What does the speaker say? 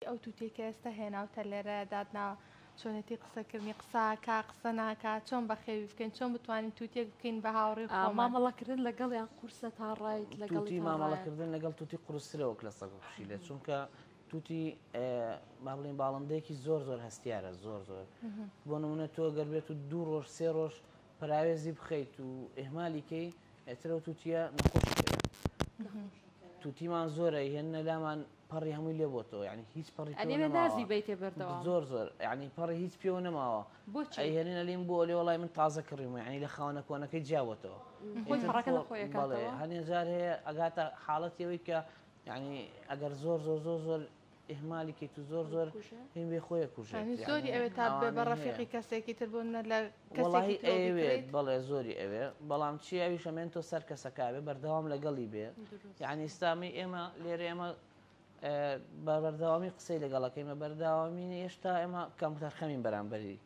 ئەو تووتێکە ئێستا هێناوتە لێرە دادنا چۆنێتی قسەکردنی قساکە قسە ناکە چۆن بەخێوی بکەین چۆن بتوانین تووتێک بکەین بە هاوڕێی مامەڵەکردن لەگەڵ یان قورسە تا ڕایت لەگەڵ توتی مامەڵەکردن لەگەڵ توتی قورسرەوەک لە سەگ پشیلێت چونکە توتی با بڵێن باڵندەیەکی زۆر زۆر هەستیارە زۆر زۆر بۆ نمونە تۆ گەر بێت و 2 ڕۆژ 3 ڕۆژ پراوێزی بخەیت و ئێهمالیکەی ئێترە و تووتە نەخۆشی کرد توتیمان زۆرە هێنە لامان پەڕی هەمووی لێ بۆتەوە یعنی هیچ پەڕی نازی بیتێ بەردەوام زۆر زۆر یعنی پەڕی هیچ پێوە نەماوە ئەی هێنە لێم بۆ لێ وڵای من تازە کڕیم یعنی لە خاوەنە کۆنەکەی جیاوەتەوە هەنێ جار هەیە ئەگاتە حاڵەتەوەی کە یعنی ئەگەر زۆر زۆر زۆر زۆر ئێهمالیکەیت و زۆر زۆر هین بێ خۆیە کوژێت زۆری ئەوێت تا بە ڕەفیقی کەسێکی تر بوون لە کەسێکی ئەوێت بەڵێ زۆری ئەوێ بەڵام چی ئەوی شەمێن تۆ سەر کەسەکاوێ بەردەوام لەگەڵی بێ یعنی ئێستامی ئێمە لێرە ئێمە بەردەوامی قسەی لەگەڵەکەیمە بەرداوامی هێشتا ئێمە کەمپیوتەر خەمین بەرامبەری